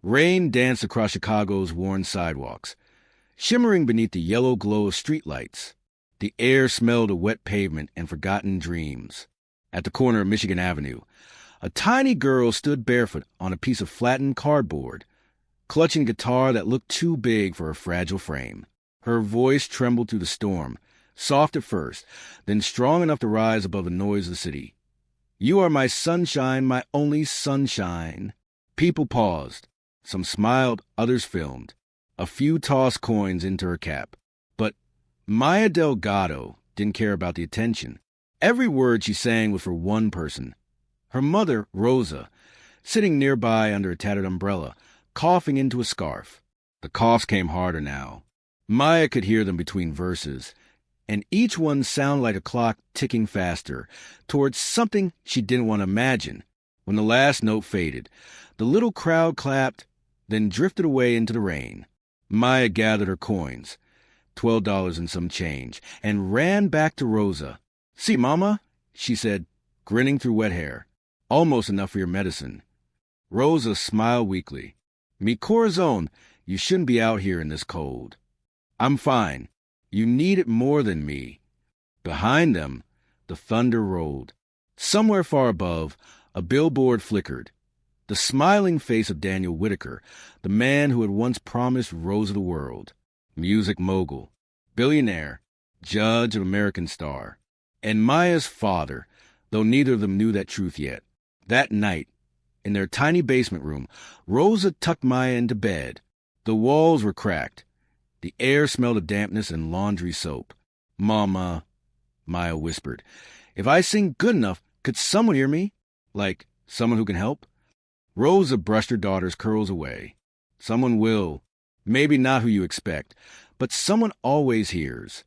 Rain danced across Chicago's worn sidewalks, shimmering beneath the yellow glow of streetlights. The air smelled of wet pavement and forgotten dreams. At the corner of Michigan Avenue, a tiny girl stood barefoot on a piece of flattened cardboard, clutching a guitar that looked too big for her fragile frame. Her voice trembled through the storm, soft at first, then strong enough to rise above the noise of the city. "You are my sunshine, my only sunshine." People paused. Some smiled, others filmed. A few tossed coins into her cap. But Maya Delgado didn't care about the attention. Every word she sang was for one person. Her mother, Rosa, sitting nearby under a tattered umbrella, coughing into a scarf. The coughs came harder now. Maya could hear them between verses, and each one sounded like a clock ticking faster towards something she didn't want to imagine. When the last note faded, the little crowd clapped, then drifted away into the rain. Maya gathered her coins, $12 and some change, and ran back to Rosa. "See, Mama," she said, grinning through wet hair. "Almost enough for your medicine." Rosa smiled weakly. "Mi corazon, you shouldn't be out here in this cold." "I'm fine. You need it more than me." Behind them, the thunder rolled. Somewhere far above, a billboard flickered. The smiling face of Daniel Whitaker, the man who had once promised Rosa the world. Music mogul, billionaire, judge of American Star. And Maya's father, though neither of them knew that truth yet. That night, in their tiny basement room, Rosa tucked Maya into bed. The walls were cracked. The air smelled of dampness and laundry soap. "Mama," Maya whispered, "if I sing good enough, could someone hear me? Like, someone who can help?" Rosa brushed her daughter's curls away. "Someone will. Maybe not who you expect, but someone always hears."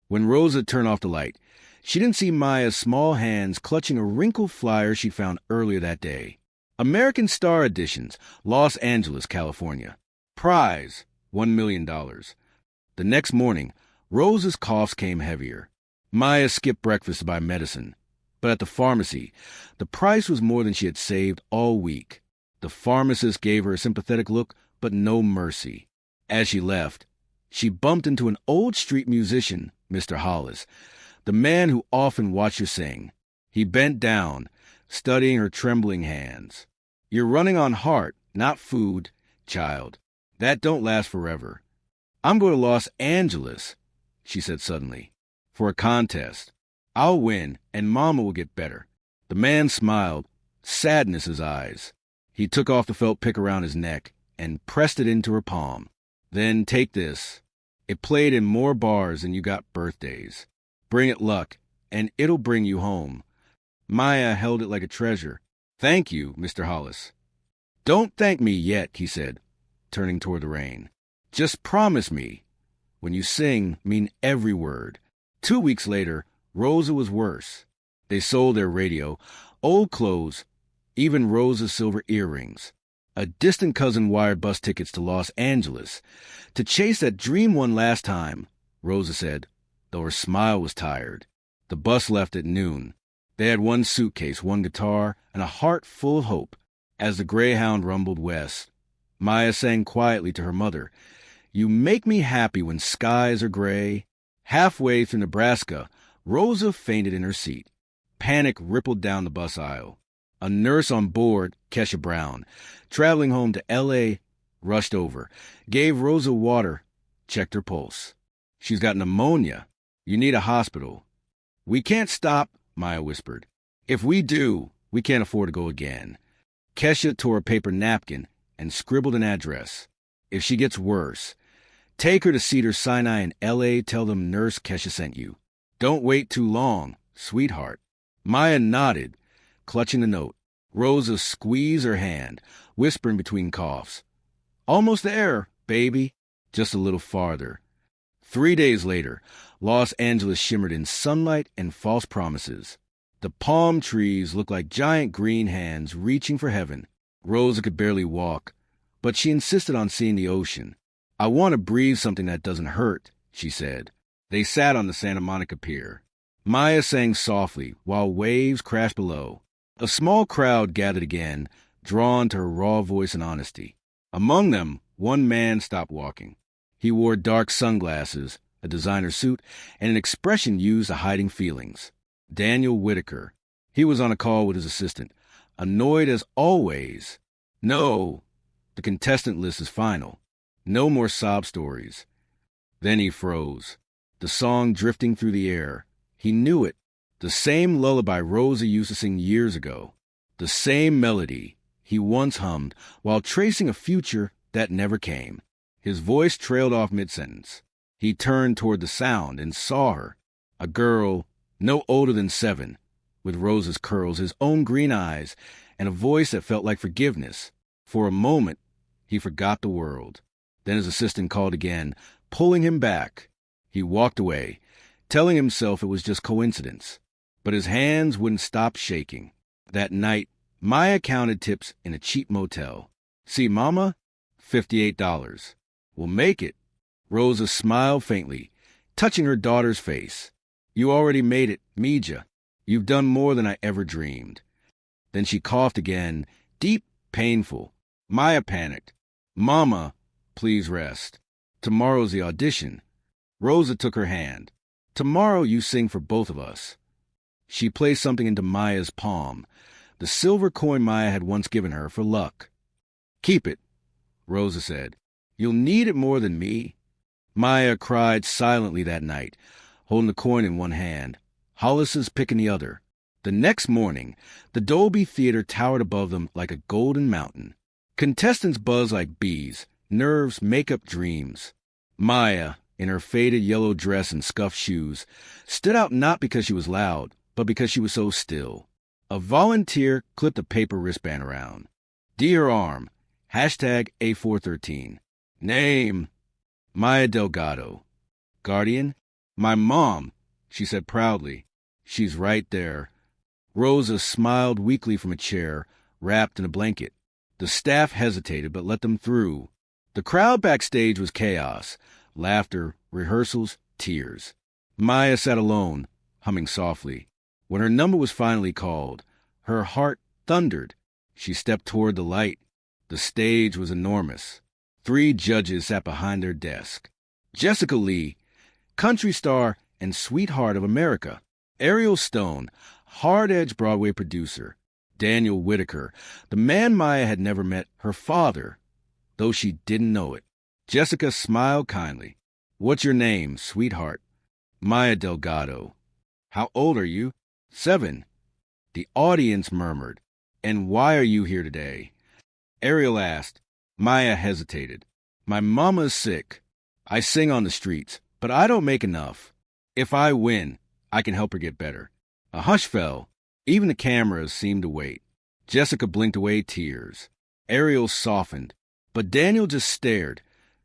When Rosa turned off the light, she didn't see Maya's small hands clutching a wrinkled flyer she'd found earlier that day. American Star Editions, Los Angeles, California. Prize, $1 million. The next morning, Rosa's coughs came heavier. Maya skipped breakfast to buy medicine. But at the pharmacy, the price was more than she had saved all week. The pharmacist gave her a sympathetic look, but no mercy. As she left, she bumped into an old street musician, Mr. Hollis, the man who often watched her sing. He bent down, studying her trembling hands. "You're running on heart, not food, child. That don't last forever." "I'm going to Los Angeles," she said suddenly, "for a contest. I'll win, and Mama will get better." The man smiled, sadness in his eyes. He took off the felt pick around his neck and pressed it into her palm. "Then take this. It played in more bars than you got birthdays. Bring it luck, and it'll bring you home." Maya held it like a treasure. "Thank you, Mr. Hollis." "Don't thank me yet," he said, turning toward the rain. "Just promise me. When you sing, mean every word." 2 weeks later, Rosa was worse. They sold their radio, old clothes, even Rosa's silver earrings. A distant cousin wired bus tickets to Los Angeles. "To chase that dream one last time," Rosa said, though her smile was tired. The bus left at noon. They had one suitcase, one guitar, and a heart full of hope. As the Greyhound rumbled west, Maya sang quietly to her mother, "You make me happy when skies are gray." Halfway through Nebraska, Rosa fainted in her seat. Panic rippled down the bus aisle. A nurse on board, Kesha Brown, traveling home to L.A., rushed over, gave Rosa water, checked her pulse. "She's got pneumonia. You need a hospital." "We can't stop," Maya whispered. "If we do, we can't afford to go again." Kesha tore a paper napkin and scribbled an address. "If she gets worse, take her to Cedars-Sinai in L.A. Tell them Nurse Kesha sent you. Don't wait too long, sweetheart." Maya nodded, clutching the note. Rosa squeezed her hand, whispering between coughs, "Almost there, baby. Just a little farther." 3 days later, Los Angeles shimmered in sunlight and false promises. The palm trees looked like giant green hands reaching for heaven. Rosa could barely walk, but she insisted on seeing the ocean. "I want to breathe something that doesn't hurt," she said. They sat on the Santa Monica Pier. Maya sang softly while waves crashed below. A small crowd gathered again, drawn to her raw voice and honesty. Among them, one man stopped walking. He wore dark sunglasses, a designer suit, and an expression used to hiding feelings. Daniel Whitaker. He was on a call with his assistant, annoyed as always. No, the contestant list is final. No more sob stories. Then he froze. The song drifting through the air. He knew it. The same lullaby Rosa used to sing years ago. The same melody he once hummed while tracing a future that never came. His voice trailed off mid-sentence. He turned toward the sound and saw her, a girl no older than 7, with Rosa's curls, his own green eyes, and a voice that felt like forgiveness. For a moment, he forgot the world. Then his assistant called again, pulling him back. He walked away, telling himself it was just coincidence. But his hands wouldn't stop shaking. That night, Maya counted tips in a cheap motel. See, Mama? $58. We'll make it. Rosa smiled faintly, touching her daughter's face. You already made it, Mija. You've done more than I ever dreamed. Then she coughed again, deep, painful. Maya panicked. Mama, please rest. Tomorrow's the audition. Rosa took her hand. Tomorrow you sing for both of us. She placed something into Maya's palm, the silver coin Maya had once given her for luck. Keep it, Rosa said. You'll need it more than me. Maya cried silently that night, holding the coin in one hand, Hollis's pick in the other. The next morning, the Dolby Theater towered above them like a golden mountain. Contestants buzzed like bees, nerves, makeup, dreams. Maya, in her faded yellow dress and scuffed shoes, stood out not because she was loud, but because she was so still. A volunteer clipped a paper wristband around. Dear arm, #A413. Name, Maya Delgado. Guardian, my mom, she said proudly. She's right there. Rosa smiled weakly from a chair, wrapped in a blanket. The staff hesitated, but let them through. The crowd backstage was chaos. Laughter, rehearsals, tears. Maya sat alone, humming softly. When her number was finally called, her heart thundered. She stepped toward the light. The stage was enormous. 3 judges sat behind their desk. Jessica Lee, country star and sweetheart of America. Ariel Stone, hard-edged Broadway producer. Daniel Whitaker, the man Maya had never met, her father, though she didn't know it. Jessica smiled kindly. What's your name, sweetheart? Maya Delgado. How old are you? 7. The audience murmured. And why are you here today? Ariel asked. Maya hesitated. My mama's sick. I sing on the streets, but I don't make enough. If I win, I can help her get better. A hush fell. Even the cameras seemed to wait. Jessica blinked away tears. Ariel softened, but Daniel just stared.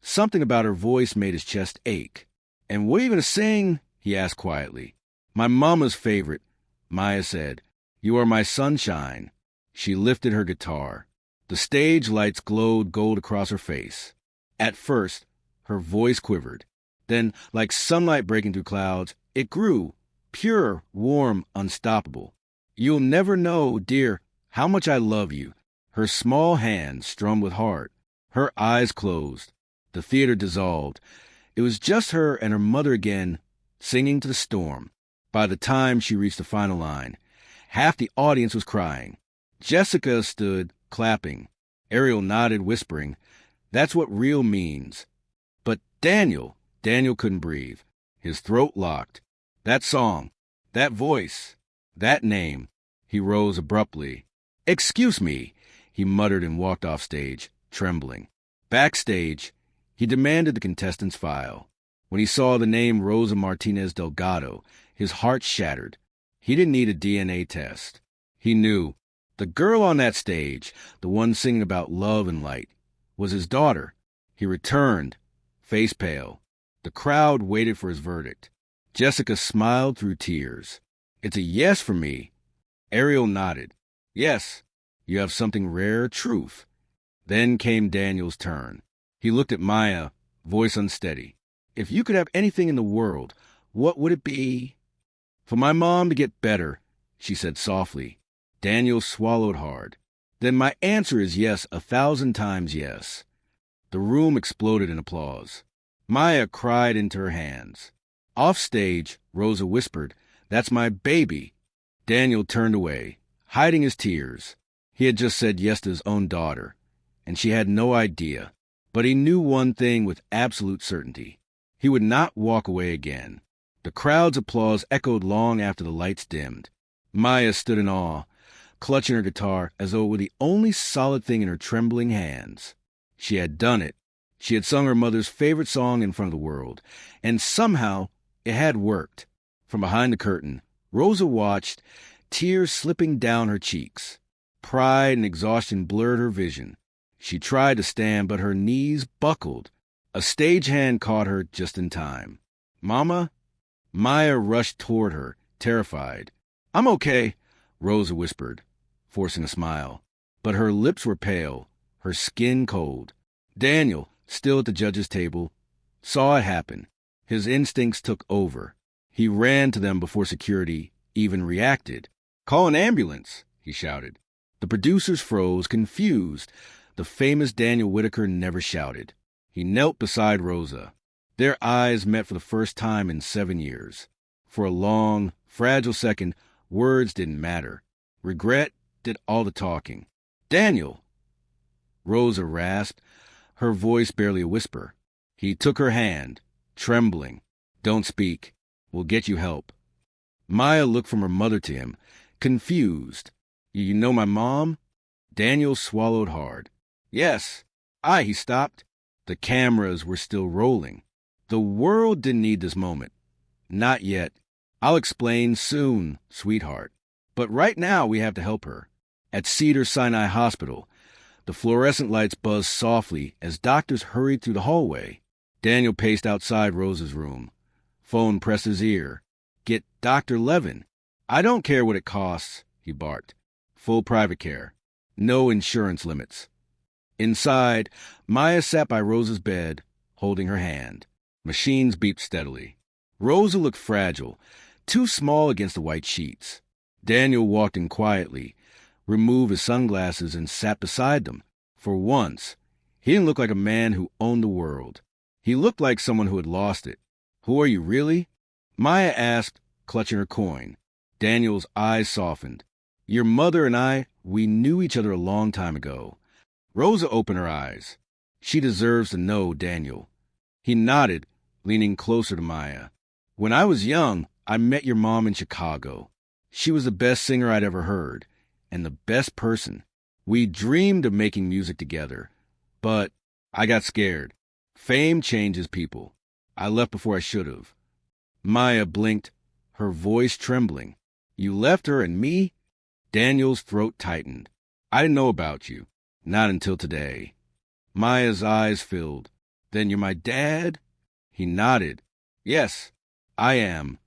Something about her voice made his chest ache. And what are you going to sing? He asked quietly. My mama's favorite, Maya said. You are my sunshine. She lifted her guitar. The stage lights glowed gold across her face. At first, her voice quivered. Then, like sunlight breaking through clouds, it grew, pure, warm, unstoppable. You'll never know, dear, how much I love you. Her small hands strummed with heart. Her eyes closed. The theater dissolved. It was just her and her mother again, singing to the storm. By the time she reached the final line, half the audience was crying. Jessica stood, clapping. Ariel nodded, whispering, That's what real means. But Daniel couldn't breathe. His throat locked. That song, that voice, that name. He rose abruptly. Excuse me, he muttered and walked off stage, trembling. Backstage, he demanded the contestant's file. When he saw the name Rosa Martinez Delgado, his heart shattered. He didn't need a DNA test. He knew. The girl on that stage, the one singing about love and light, was his daughter. He returned, face pale. The crowd waited for his verdict. Jessica smiled through tears. It's a yes for me. Ariel nodded. Yes, you have something rare, truth. Then came Daniel's turn. He looked at Maya, voice unsteady. If you could have anything in the world, what would it be? For my mom to get better, she said softly. Daniel swallowed hard. Then my answer is yes, 1,000 times yes. The room exploded in applause. Maya cried into her hands. Off stage, Rosa whispered, "That's my baby." Daniel turned away, hiding his tears. He had just said yes to his own daughter, and she had no idea. But he knew one thing with absolute certainty. He would not walk away again. The crowd's applause echoed long after the lights dimmed. Maya stood in awe, clutching her guitar as though it were the only solid thing in her trembling hands. She had done it. She had sung her mother's favorite song in front of the world, and somehow it had worked. From behind the curtain, Rosa watched, tears slipping down her cheeks. Pride and exhaustion blurred her vision. She tried to stand, but her knees buckled. A stagehand caught her just in time. "Mama?" Maya rushed toward her, terrified. "I'm okay," Rosa whispered, forcing a smile. But her lips were pale, her skin cold. Daniel, still at the judge's table, saw it happen. His instincts took over. He ran to them before security even reacted. "Call an ambulance," he shouted. The producers froze, confused. The famous Daniel Whitaker never shouted. He knelt beside Rosa. Their eyes met for the first time in 7 years. For a long, fragile second, words didn't matter. Regret did all the talking. "Daniel!" Rosa rasped, her voice barely a whisper. He took her hand, trembling. "Don't speak. We'll get you help." Maya looked from her mother to him, confused. "You know my mom?" Daniel swallowed hard. "Yes." He stopped. The cameras were still rolling. The world didn't need this moment. "Not yet. I'll explain soon, sweetheart. But right now we have to help her." At Cedars-Sinai Hospital, the fluorescent lights buzzed softly as doctors hurried through the hallway. Daniel paced outside Rosa's room. Phone pressed his ear. "Get Dr. Levin." "I don't care what it costs," he barked. "Full private care. No insurance limits." Inside, Maya sat by Rosa's bed, holding her hand. Machines beeped steadily. Rosa looked fragile, too small against the white sheets. Daniel walked in quietly, removed his sunglasses, and sat beside them. For once, he didn't look like a man who owned the world. He looked like someone who had lost it. "Who are you, really?" Maya asked, clutching her coin. Daniel's eyes softened. "Your mother and I, we knew each other a long time ago." Rosa opened her eyes. "She deserves to know, Daniel." He nodded, leaning closer to Maya. "When I was young, I met your mom in Chicago. She was the best singer I'd ever heard, and the best person. We dreamed of making music together, but I got scared. Fame changes people. I left before I should have." Maya blinked, her voice trembling. "You left her and me?" Daniel's throat tightened. "I didn't know about you. Not until today." Maya's eyes filled. "Then you're my dad?" He nodded. "Yes, I am."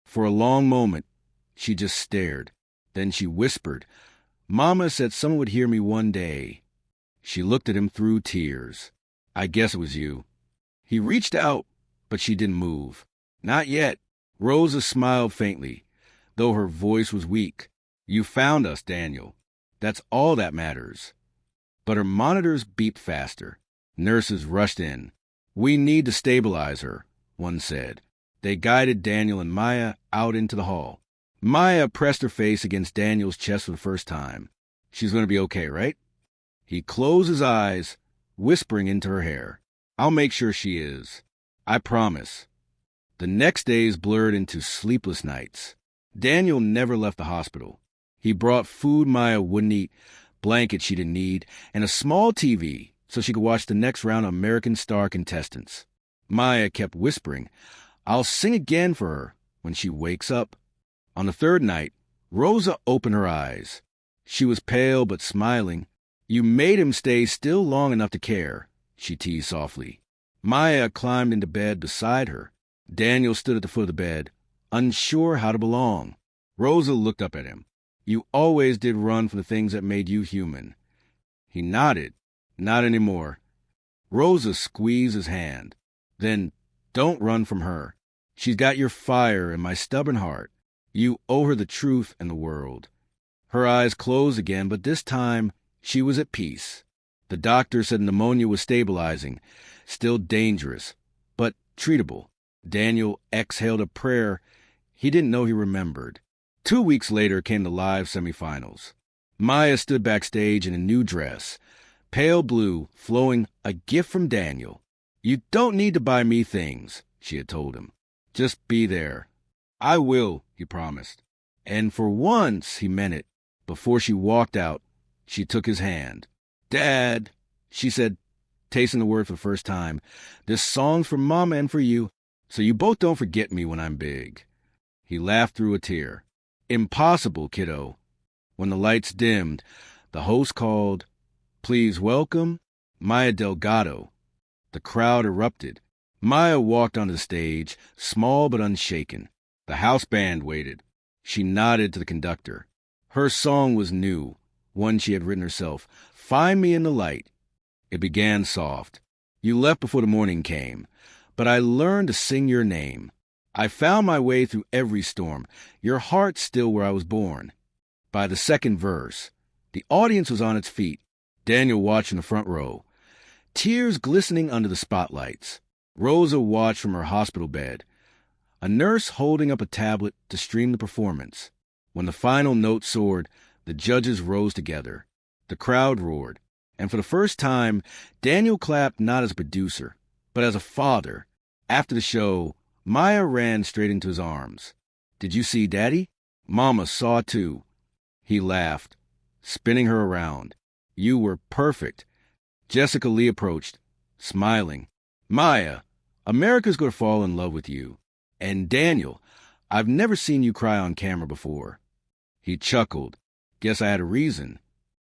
For a long moment, she just stared. Then she whispered, "Mama said someone would hear me one day." She looked at him through tears. "I guess it was you." He reached out, but she didn't move. "Not yet." Rosa smiled faintly, though her voice was weak. "You found us, Daniel. That's all that matters." But her monitors beeped faster. Nurses rushed in. "We need to stabilize her," one said. They guided Daniel and Maya out into the hall. Maya pressed her face against Daniel's chest for the first time. "She's going to be okay, right?" He closed his eyes, whispering into her hair. "I'll make sure she is. I promise." The next days blurred into sleepless nights. Daniel never left the hospital. He brought food Maya wouldn't eat, blankets she didn't need, and a small TV so she could watch the next round of American Star contestants. Maya kept whispering, "I'll sing again for her when she wakes up." On the third night, Rosa opened her eyes. She was pale but smiling. "You made him stay still long enough to care," she teased softly. Maya climbed into bed beside her. Daniel stood at the foot of the bed, unsure how to belong. Rosa looked up at him. "You always did run for the things that made you human." He nodded. "Not anymore." Rosa squeezed his hand. "Then don't run from her. She's got your fire and my stubborn heart. You owe her the truth and the world." Her eyes closed again, but this time She was at peace. The doctor said pneumonia was stabilizing, still dangerous, but treatable. Daniel exhaled a prayer he didn't know he remembered. 2 weeks later came the live semifinals. Maya stood backstage in a new dress, pale blue, flowing, a gift from Daniel. "You don't need to buy me things," she had told him. "Just be there." "I will," he promised. And for once, he meant it. Before she walked out, she took his hand. "Dad," she said, tasting the word for the first time, "this song's for Mama and for you, so you both don't forget me when I'm big." He laughed through a tear. "Impossible, kiddo." When the lights dimmed, the host called, "Please welcome Maya Delgado." The crowd erupted. Maya walked onto the stage, small but unshaken. The house band waited. She nodded to the conductor. Her song was new, one she had written herself, "Find Me in the Light." It began soft. "You left before the morning came, but I learned to sing your name. I found my way through every storm, your heart's still where I was born." By the second verse, the audience was on its feet. Daniel watched in the front row, tears glistening under the spotlights. Rosa watched from her hospital bed, a nurse holding up a tablet to stream the performance. When the final note soared, the judges rose together. The crowd roared, and for the first time, Daniel clapped not as a producer, but as a father. After the show, Maya ran straight into his arms. "Did you see Daddy?" Mama saw too. He laughed, spinning her around. "You were perfect." Jessica Lee approached, smiling. "Maya, America's going to fall in love with you. And Daniel, I've never seen you cry on camera before." He chuckled. "Guess I had a reason."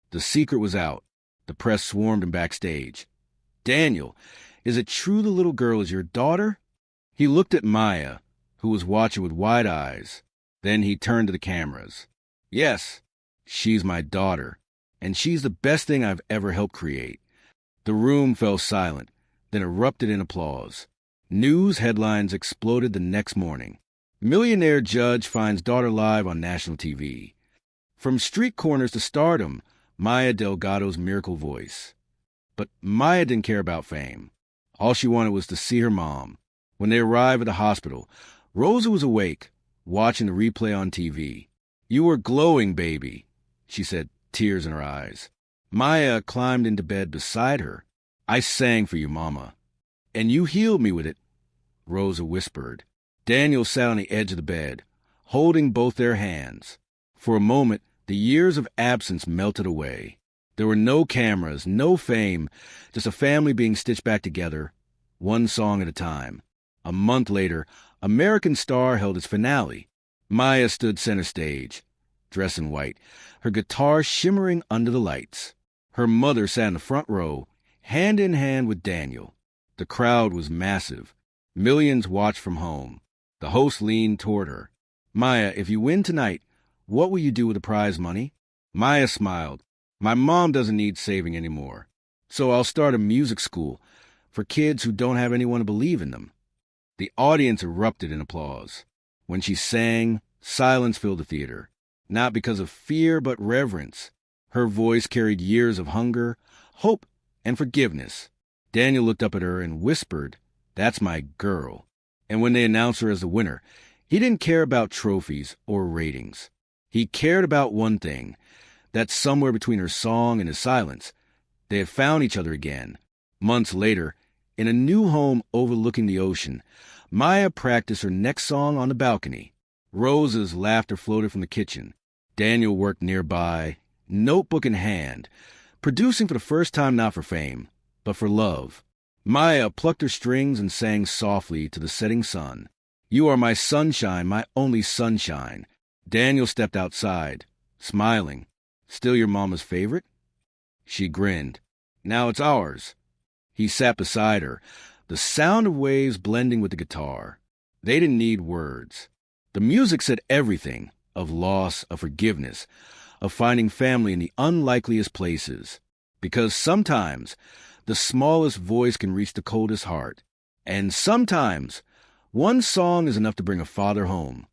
The secret was out. The press swarmed him backstage. "Daniel, is it true the little girl is your daughter?" He looked at Maya, who was watching with wide eyes. Then he turned to the cameras. "Yes, she's my daughter, and she's the best thing I've ever helped create." The room fell silent, then erupted in applause. News headlines exploded the next morning. Millionaire judge finds daughter live on national TV. From street corners to stardom, Maya Delgado's miracle voice. But Maya didn't care about fame. All she wanted was to see her mom. When they arrived at the hospital, Rosa was awake, watching the replay on TV. "You were glowing, baby," she said, tears in her eyes. Maya climbed into bed beside her. "I sang for you, Mama." "And you healed me with it," Rosa whispered. Daniel sat on the edge of the bed, holding both their hands. For a moment, the years of absence melted away. There were no cameras, no fame, just a family being stitched back together, one song at a time. A month later, American Star held its finale. Maya stood center stage, dressed in white, her guitar shimmering under the lights. Her mother sat in the front row, hand in hand with Daniel. The crowd was massive. Millions watched from home. The host leaned toward her. "Maya, if you win tonight, what will you do with the prize money?" Maya smiled. "My mom doesn't need saving anymore, so I'll start a music school for kids who don't have anyone to believe in them." The audience erupted in applause. When she sang, silence filled the theater, not because of fear but reverence. Her voice carried years of hunger, hope, and forgiveness. Daniel looked up at her and whispered, "That's my girl." And when they announced her as the winner, he didn't care about trophies or ratings. He cared about one thing, that somewhere between her song and his silence, they had found each other again. Months later, in a new home overlooking the ocean, Maya practiced her next song on the balcony. Rosa's laughter floated from the kitchen. Daniel worked nearby, notebook in hand, producing for the first time not for fame, but for love. Maya plucked her strings and sang softly to the setting sun. "You are my sunshine, my only sunshine." Daniel stepped outside, smiling. "Still your mama's favorite?" She grinned. "Now it's ours." He sat beside her, the sound of waves blending with the guitar. They didn't need words. The music said everything, of loss, of forgiveness, of finding family in the unlikeliest places. Because sometimes the smallest voice can reach the coldest heart. And sometimes one song is enough to bring a father home.